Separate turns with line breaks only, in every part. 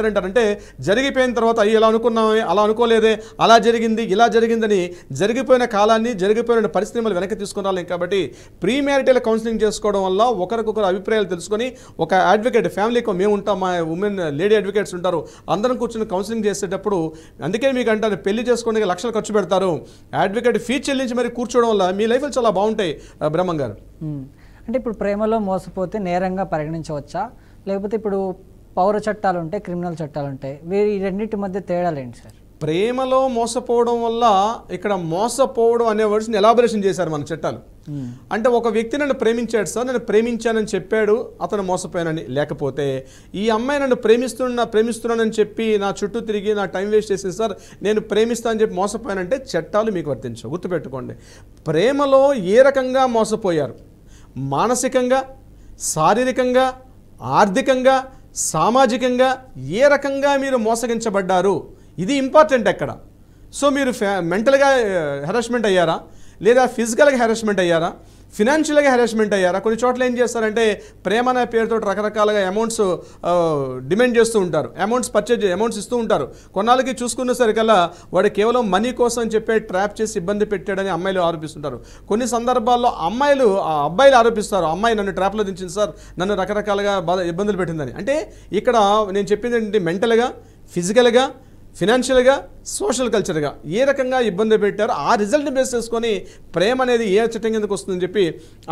అంటే జరిగిపోయిన తర్వాత అయ్యి ఎలా అనుకున్నామే అలా అనుకోలేదే అలా జరిగింది ఇలా జరిగిందని జరిగిపోయిన కాలాన్ని జరిగిపోయిన పరిస్థితులు వెనక్కి తీసుకురాలేం కాబట్టి ప్రీ మ్యారిటల్ కౌన్సిలింగ్ చేసుకోవడం వల్ల ఒకరికొకరు అభిప్రాయాలు తెలుసుకొని ఒక అడ్వకేట్ ఫ్యామిలీకి మేము ఉంటాం మా ఉమెన్ లేడీ అడ్వకేట్స్ ఉంటారు అందరం కూర్చొని కౌన్సిలింగ్ చేసేటప్పుడు అందుకే మీకు అంటారు పెళ్లి చేసుకోవడానికి లక్షలు ఖర్చు పెడతారు అడ్వకేట్ ఫీ చెల్లించి మరి కూర్చోవడం వల్ల మీ లైఫ్లు చాలా బాగుంటాయి బ్రహ్మం గారు.
అంటే ఇప్పుడు ప్రేమలో మోసపోతే నేరంగా పరిగణించవచ్చా లేకపోతే ఇప్పుడు పౌర చట్టాలు ఉంటాయి క్రిమినల్ చట్టాలు ఉంటాయి వీరి రెండింటి మధ్య తేడాలు ఏంటి సార్?
ప్రేమలో మోసపోవడం వల్ల ఇక్కడ మోసపోవడం అనే వర్డ్స్ని ఎలాబరేషన్ చేశారు మన చట్టాలు. అంటే ఒక వ్యక్తి నన్ను ప్రేమించాడు సార్ నేను ప్రేమించానని చెప్పాడు అతను మోసపోయానని లేకపోతే ఈ అమ్మాయి నన్ను ప్రేమిస్తున్నానని చెప్పి నా చుట్టూ తిరిగి నా టైం వేస్ట్ చేసింది సార్ నేను ప్రేమిస్తానని చెప్పి మోసపోయానంటే చట్టాలు మీకు వర్తించవు. గుర్తుపెట్టుకోండి ప్రేమలో ఏ రకంగా మోసపోయారు మానసికంగా శారీరకంగా ఆర్థికంగా సామాజికంగా ఏ రకంగా మీరు మోసగించబడ్డారు ఇది ఇంపార్టెంట్ అక్కడ. సో మీరు మెంటల్గా హెరాస్మెంట్ అయ్యారా లేదా ఫిజికల్గా హెరాస్మెంట్ అయ్యారా ఫినాన్షియల్గా హెరాస్మెంట్ అయ్యారా? కొన్ని చోట్ల ఏం చేస్తారంటే ప్రేమ అనే పేరుతో రకరకాలుగా అమౌంట్స్ డిమాండ్ చేస్తూ ఉంటారు అమౌంట్స్ ఇస్తూ ఉంటారు కొన్నాళ్ళకి చూసుకున్న సరికల్లా వాడు కేవలం మనీ కోసం చెప్పే ట్రాప్ చేసి ఇబ్బంది పెట్టాడని అమ్మాయిలు ఆరోపిస్తుంటారు. కొన్ని సందర్భాల్లో అబ్బాయిలు ఆరోపిస్తారు అమ్మాయి నన్ను ట్రాప్లో దించింది సార్ నన్ను రకరకాలుగా ఇబ్బందులు పెట్టిందని. అంటే ఇక్కడ నేను చెప్పింది ఏంటంటే మెంటల్గా ఫిజికల్గా ఫినాన్షియల్గా సోషల్ కల్చర్గా ఏ రకంగా ఇబ్బంది పెట్టారో ఆ రిజల్ట్ని బేస్ చేసుకొని ప్రేమ అనేది ఏ చట్టం కిందకు వస్తుందని చెప్పి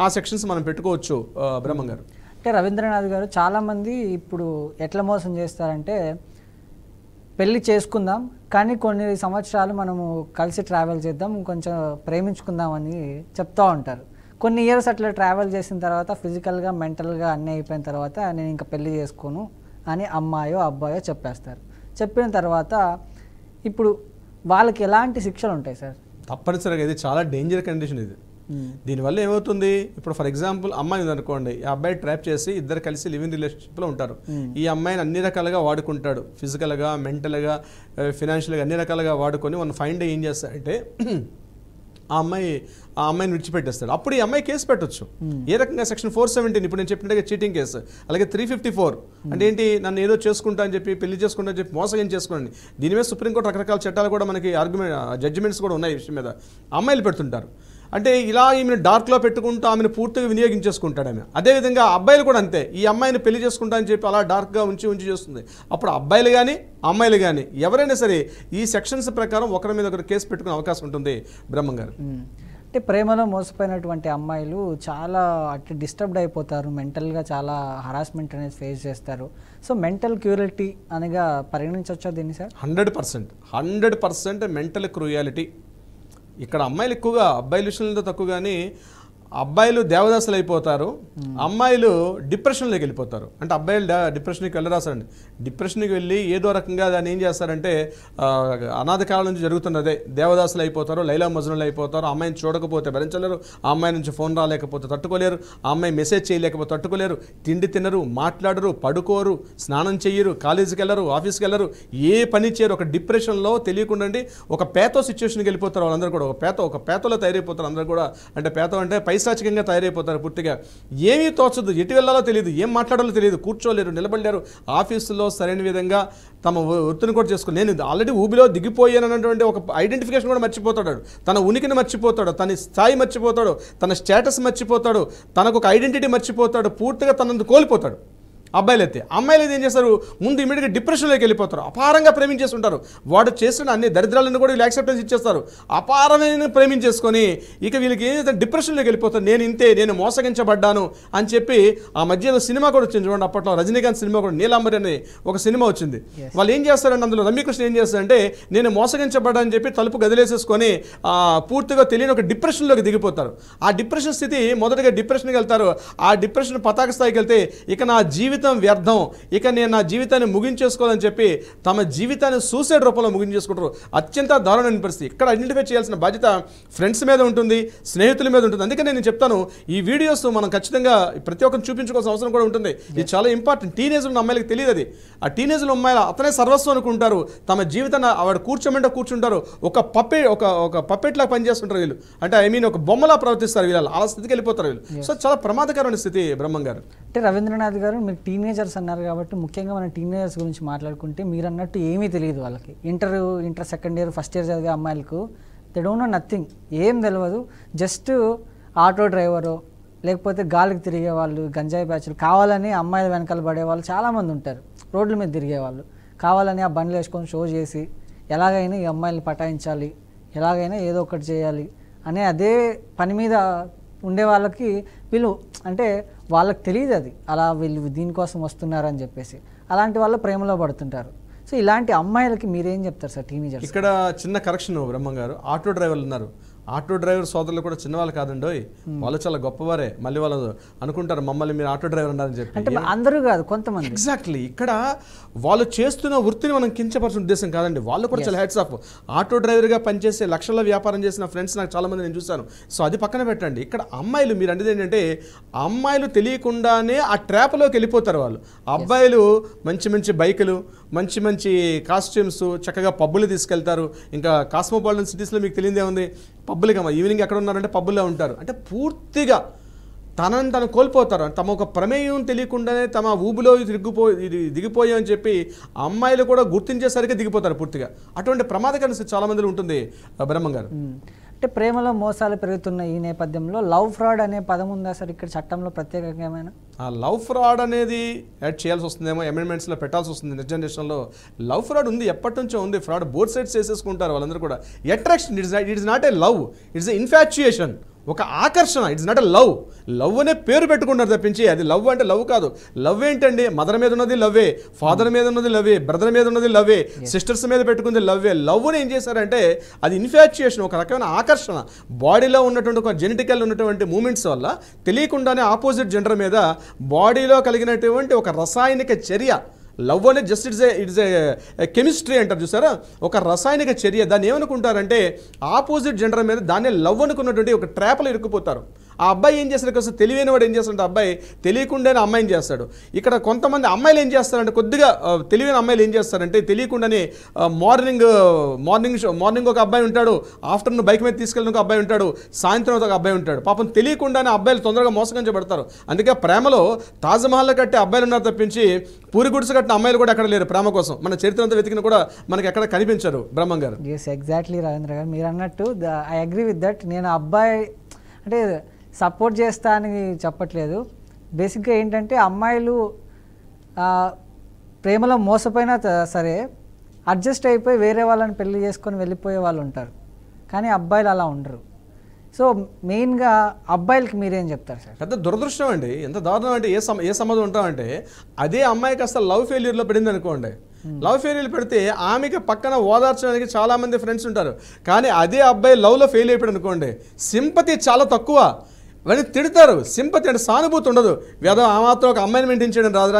ఆ సెక్షన్స్ మనం పెట్టుకోవచ్చు బ్రహ్మం గారు.
అంటే రవీంద్రనాథ్ గారు చాలామంది ఇప్పుడు ఎట్లా మోసం చేస్తారంటే పెళ్ళి చేసుకుందాం కానీ కొన్ని సంవత్సరాలు మనము కలిసి ట్రావెల్ చేద్దాం కొంచెం ప్రేమించుకుందాం అని చెప్తూ ఉంటారు. కొన్ని ఇయర్స్ అట్లా ట్రావెల్ చేసిన తర్వాత ఫిజికల్గా మెంటల్గా అన్నీ అయిపోయిన తర్వాత నేను ఇంకా పెళ్ళి చేసుకోను అని అమ్మాయో అబ్బాయో చెప్పేస్తారు. చెప్పిన తర్వాత ఇప్పుడు వాళ్ళకి ఎలాంటి శిక్షలు ఉంటాయి సార్?
తప్పనిసరిగా ఇది చాలా డేంజర్ కండిషన్ ఇది. దీనివల్ల ఏమవుతుంది ఇప్పుడు ఫర్ ఎగ్జాంపుల్ అమ్మాయి ఉందనుకోండి ఈ అబ్బాయి ట్రాప్ చేసి ఇద్దరు కలిసి లివింగ్ రిలేషన్షిప్లో ఉంటారు. ఈ అమ్మాయిని అన్ని రకాలుగా వాడుకుంటాడు ఫిజికల్గా మెంటల్గా ఫినాన్షియల్గా అన్ని రకాలుగా వాడుకొని వన్ ఫైన్ డే ఏం చేస్తాడంటే ఆ అమ్మాయిని విడిచిపెట్టేస్తాడు. అప్పుడు ఈ అమ్మాయి కేసు పెట్టొచ్చు. ఏ రకంగా సెక్షన్ 417 ఇప్పుడు నేను చెప్పినట్టుగా చీటింగ్ కేసు అలాగే 354 అంటే ఏంటి నన్ను ఏదో చేసుకుంటా అని చెప్పి పెళ్లి చేసుకుంటా అని చెప్పి మోసం చేసుకోండి. దీని మీద సుప్రీంకోర్టు రకరకాల చట్టాలు కూడా మనకి జడ్జిమెంట్స్ కూడా ఉన్నాయి ఈ విషయం మీద. అమ్మాయిలు పెడుతుంటారు అంటే ఇలా ఈమెను డార్క్లో పెట్టుకుంటూ ఆమెను పూర్తిగా వినియోగించేసుకుంటాడు ఆమె. అదేవిధంగా అబ్బాయిలు కూడా అంతే ఈ అమ్మాయిని పెళ్లి చేసుకుంటా అని చెప్పి అలా డార్క్గా ఉంచి చేస్తుంది. అప్పుడు అబ్బాయిలు కానీ అమ్మాయిలు కానీ ఎవరైనా సరే ఈ సెక్షన్స్ ప్రకారం ఒకరి మీద ఒకరు కేసు పెట్టుకునే అవకాశం ఉంటుంది బ్రహ్మం గారు.
అంటే ప్రేమలో మోసపోయినటువంటి అమ్మాయిలు చాలా అట్లా డిస్టర్బ్డ్ అయిపోతారు మెంటల్గా చాలా హరాస్మెంట్ అనేది ఫేస్ చేస్తారు. సో మెంటల్ క్యూరిటీ అనగా పరిగణించవచ్చా దీన్ని సార్?
100% mental cruelty. ఇక్కడ అమ్మాయిలు ఎక్కువగా అబ్బాయిల విషయంలో తక్కువ కానీ అబ్బాయిలు దేవదాసులు అయిపోతారు అమ్మాయిలు డిప్రెషన్లోకి వెళ్ళిపోతారు. అంటే అబ్బాయిలు డిప్రెషన్కి వెళ్ళరాసండి డిప్రెషన్కి వెళ్ళి ఏదో రకంగా దాన్ని ఏం చేస్తారంటే అనాథ కాలం నుంచి జరుగుతున్నదే దేవదాసులు అయిపోతారు లైలా మజ్నులు అయిపోతారు. అమ్మాయిని చూడకపోతే భరించలేరు ఆ అమ్మాయి నుంచి ఫోన్ రాలేకపోతే తట్టుకోలేరు ఆ అమ్మాయి మెసేజ్ చేయలేకపోతే తట్టుకోలేరు తిండి తినరు మాట్లాడరు పడుకోరు స్నానం చెయ్యరు కాలేజీకి వెళ్ళరు ఆఫీస్కి వెళ్ళరు ఏ పని చేయరు ఒక డిప్రెషన్లో తెలియకుండా ఒక పేతో సిచ్యువేషన్కి వెళ్ళిపోతారు వాళ్ళందరూ కూడా ఒక పేతలో తయారైపోతారు అందరూ కూడా. అంటే పేతో అంటే పైశాచికంగా తయారైపోతారు పూర్తిగా ఏమీ తోచదు ఎటు వెళ్ళాలో తెలియదు ఏం మాట్లాడాలో తెలియదు కూర్చోలేరు నిలబడలేరు ఆఫీసులో సరైన విధంగా తమ వృత్తిని కూడా చేసుకుని నేను ఆల్రెడీ ఊబిలో దిగిపోయానన్నటువంటి ఒక ఐడెంటిఫికేషన్ కూడా మర్చిపోతాడు తన ఉనికిని మర్చిపోతాడు తన స్థాయి మర్చిపోతాడు తన స్టేటస్ మర్చిపోతాడు తనకు ఒక ఐడెంటిటీ మర్చిపోతాడు పూర్తిగా తనను కోల్పోతాడు. అబ్బాయిలు అయితే అమ్మాయిలు అయితే ఏం చేస్తారు ముందు ఇమీడియట్గా డిప్రెషన్లోకి వెళ్ళిపోతారు అపారంగా ప్రేమించేస్తుంటారు వాడు చేసిన అన్ని దరిద్రాలను కూడా వీళ్ళు యాక్సెప్టెన్స్ ఇచ్చేస్తారు అపారమైన ప్రేమించేసుకొని ఇక వీళ్ళకి ఏం చేస్తారు డిప్రెషన్లోకి వెళ్ళిపోతారు నేను ఇంతే నేను మోసగించబడ్డాను అని చెప్పి ఆ మధ్యలో సినిమా కూడా వచ్చింది చూడండి అప్పట్లో రజనీకాంత్ సినిమా కూడా నీలాంబరి అనే ఒక సినిమా వచ్చింది. వాళ్ళు ఏం చేస్తారంటే అందులో రమ్యకృష్ణ ఏం చేస్తారంటే నేను మోసగించబడ్డా అని చెప్పి తలుపు గదిలేసేసుకొని పూర్తిగా తెలియని ఒక డిప్రెషన్లోకి దిగిపోతారు. ఆ డిప్రెషన్ స్థితి మొదటిగా డిప్రెషన్కి వెళ్తారు ఆ డిప్రెషన్ పతాక స్థాయికి వెళ్తే ఇక నా జీవితం వ్యర్థం ఇక నేను నా జీవితాన్ని ముగించేసుకోవాలని చెప్పి తమ జీవితాన్ని సూసైడ్ రూపంలో ముగించేసుకుంటారు. అత్యంత దారుణమైన పరిస్థితి. ఇక్కడ ఐడెంటిఫై చేయాల్సిన బాధ్యత ఫ్రెండ్స్ మీద ఉంటుంది స్నేహితుల మీద ఉంటుంది. అందుకే నేను చెప్తాను ఈ వీడియోస్ మనం ఖచ్చితంగా ప్రతి ఒక్కరిని చూపించుకోవాల్సిన అవసరం కూడా ఉంటుంది. ఇది చాలా ఇంపార్టెంట్. టీనేజ్లో అమ్మాయిలకు తెలియదు అది. ఆ టీనేజ్లో అమ్మాయిలు అతనే సర్వస్వం అనుకుంటారు తమ జీవితాన్ని ఆవిడ కూర్చోమంటే కూర్చుంటారు ఒక పప్పెట్లా పనిచేస్తుంటారు వీళ్ళు. అంటే ఐ మీన్ ఒక బొమ్మలా ప్రవర్తిస్తారు వీళ్ళు అలా స్థితికి వెళ్ళిపోతారు వీళ్ళు. సో చాలా ప్రమాదకరమైన స్థితి బ్రహ్మం గారు.
అంటే రవీంద్రనాథ్ గారు మీకు టీనేజర్స్ అన్నారు కాబట్టి ముఖ్యంగా మనం టీనేజర్స్ గురించి మాట్లాడుకుంటే మీరు అన్నట్టు ఏమీ తెలియదు వాళ్ళకి. Inter second year first year చదివే అమ్మాయిలకు దే డోంట్ నో నథింగ్, ఏం తెలియదు. జస్ట్ ఆటో డ్రైవరు లేకపోతే గాలికి తిరిగే వాళ్ళు, గంజాయి బ్యాచ్లు కావాలని అమ్మాయిల వెనకాల పడే వాళ్ళు చాలామంది ఉంటారు. రోడ్ల మీద తిరిగేవాళ్ళు కావాలని ఆ బండ్లు వేసుకొని షో చేసి ఎలాగైనా ఈ అమ్మాయిని పటాయించాలి, ఎలాగైనా ఏదో ఒకటి చేయాలి అనే అదే పని మీద ఉండే వాళ్ళకి వీళ్ళు అంటే వాళ్ళకి తెలియదు అది అలా వీళ్ళు దీనికోసం వస్తున్నారని చెప్పేసి అలాంటి వాళ్ళు ప్రేమలో పడుతుంటారు. సో ఇలాంటి అమ్మాయిలకి మీరేం చెప్తారు సార్ టీనేజర్స్?
ఇక్కడ చిన్న కరెక్షన్ బ్రహ్మం గారు, ఆటో డ్రైవర్లు ఉన్నారు. ఆటో డ్రైవర్ సోదరులు కూడా చిన్నవాళ్ళు కాదండి, వాళ్ళు చాలా గొప్పవారే. మళ్ళీ వాళ్ళు అనుకుంటారు మమ్మల్ని మీరు ఆటో డ్రైవర్ అన్నారని చెప్పి.
అంటే అందరూ కాదు, కొంతమంది.
ఎగ్జాక్ట్లీ, ఇక్కడ వాళ్ళు చేస్తున్న వృత్తిని మనం కించపరిచిన ఉద్దేశం కాదండి. వాళ్ళు కూడా చాలా హ్యాట్స్ ఆఫ్. ఆటో డ్రైవర్గా పనిచేసే లక్షల వ్యాపారం చేసిన ఫ్రెండ్స్ నాకు చాలా మంది నేను చూశాను. సో అది పక్కన పెట్టండి. ఇక్కడ అమ్మాయిలు మీరు అనేది ఏంటంటే అమ్మాయిలు తెలియకుండానే ఆ ట్రాప్లోకి వెళ్ళిపోతారు వాళ్ళు. అబ్బాయిలు మంచి మంచి బైకులు, మంచి మంచి కాస్ట్యూమ్స్, చక్కగా పబ్బులు తీసుకెళ్తారు. ఇంకా కాస్మోపాలిటన్ సిటీస్లో మీకు తెలియదే ఉంది, పబ్బులుగా ఈవినింగ్ ఎక్కడ ఉన్నారంటే పబ్బుల్లో ఉంటారు. అంటే పూర్తిగా తనని తను కోల్పోతారు. తమ ఒక ప్రమేయం తెలియకుండానే తమ ఊబిలో దిగిపోయామని చెప్పి అమ్మాయిలు కూడా గుర్తించేసరికి దిగిపోతారు పూర్తిగా. అటువంటి ప్రమాదకర చాలా మందిలో ఉంటుంది బ్రహ్మం గారు.
అంటే ప్రేమలో మోసాలు పెరుగుతున్న ఈ నేపథ్యంలో లవ్ ఫ్రాడ్ అనే పదం ఉందా సార్ ఇక్కడ చట్టంలో ప్రత్యేకంగా ఏమైనా?
ఆ లవ్ ఫ్రాడ్ అనేది యాడ్ చేయాల్సి వస్తుందేమో, అమెండ్మెంట్స్లో పెట్టాల్సి వస్తుంది. నెక్స్ట్ జనరేషన్లో లవ్ ఫ్రాడ్ ఉంది, ఎప్పటి నుంచో ఉంది. ఫ్రాడ్ బోత్ సైడ్స్ చేసేసుకుంటారు వాళ్ళందరూ కూడా. Attraction, it's not a love, it's a infatuation, ఒక ఆకర్షణ. It's not a love. Love అనే పేరు పెట్టుకుంటారు తప్పించి అది లవ్ అంటే లవ్ కాదు. లవ్ ఏంటండి? మదర్ మీద ఉన్నది లవ్వే, ఫాదర్ మీద ఉన్నది లవ్వే, బ్రదర్ మీద ఉన్నది లవ్వే, సిస్టర్స్ మీద పెట్టుకుంది లవ్వే. లవ్ని ఏం చేశారంటే అది ఇన్ఫాచ్యుయేషన్, ఒక రకమైన ఆకర్షణ. బాడీలో ఉన్నటువంటి ఒక జెనెటికల్ ఉన్నటువంటి మూమెంట్స్ వల్ల తెలియకుండానే ఆపోజిట్ జెండర్ మీద బాడీలో కలిగినటువంటి ఒక రసాయనిక చర్య. లవ్ అనేది జస్ట్ ఇట్స్ ఏ కెమిస్ట్రీ అంటారు చూసారా, ఒక రసాయనిక చర్య. దాన్ని ఏమనుకుంటారంటే ఆపోజిట్ జెండర్ మీద దాన్ని లవ్ అనుకున్నటువంటి ఒక ట్రాప్లో ఇరుక్కుపోతారు. ఆ అబ్బాయి ఏం చేస్తాడు, కొంచెం తెలివైన వాడు ఏం చేస్తాడంటే అబ్బాయి తెలియకుండానే అమ్మాయిని చేస్తాడు. ఇక్కడ కొంతమంది అమ్మాయిలు ఏం చేస్తారంటే కొద్దిగా తెలివైన అమ్మాయిలు ఏం చేస్తారంటే తెలియకుండానే మార్నింగ్ ఒక అబ్బాయి ఉంటాడు, ఆఫ్టర్నూన్ బైక్ మీద తీసుకెళ్ళిన ఒక అబ్బాయి ఉంటాడు, సాయంత్రం ఒక అబ్బాయి ఉంటాడు. పాపం తెలియకుండానే అబ్బాయిలు తొందరగా మోసగించబడతారు. అందుకే ప్రేమలో తాజ్మహల్ కట్టే అబ్బాయిలు ఉన్నారు తప్పించి పూరి గుడిసె కట్టిన అమ్మాయిలు కూడా ఎక్కడ లేరు ప్రేమ కోసం. మన చరిత్ర అంతా వెతికిన కూడా మనకి ఎక్కడ కనిపించరు బ్రహ్మం గారు.
ఎస్, ఎగ్జాక్ట్లీ రవీంద్ర గారు మీరు అన్నట్టు ఐ అగ్రీ విత్ దట్. నేను అబ్బాయి అంటే సపోర్ట్ చేస్తా అని చెప్పట్లేదు. బేసిక్గా ఏంటంటే అమ్మాయిలు ప్రేమలో మోసపోయినా సరే అడ్జస్ట్ అయిపోయి వేరే వాళ్ళని పెళ్లి చేసుకొని వెళ్ళిపోయే వాళ్ళు ఉంటారు, కానీ అబ్బాయిలు అలా ఉండరు. సో మెయిన్గా అబ్బాయిలకి మీరేం చెప్తారు సార్?
పెద్ద దురదృష్టం అండి. ఎంత దారుణం అంటే ఏ సంబంధం ఉంటామంటే అదే అమ్మాయికి అసలు లవ్ ఫెయిల్యూర్లో పడింది అనుకోండి. లవ్ ఫెయిల్యూర్ పెడితే ఆమెకి పక్కన ఓదార్చడానికి చాలామంది ఫ్రెండ్స్ ఉంటారు, కానీ అదే అబ్బాయి లవ్లో ఫెయిల్ అయిపోయాడు అనుకోండి, సింపతి చాలా తక్కువ. వాడిని తిడతారు, సింపతి అంటే సానుభూతి ఉండదు. వేద ఆ మాత్రం ఒక అమ్మాయిని మెయింటైన్ చేయడం రాదురా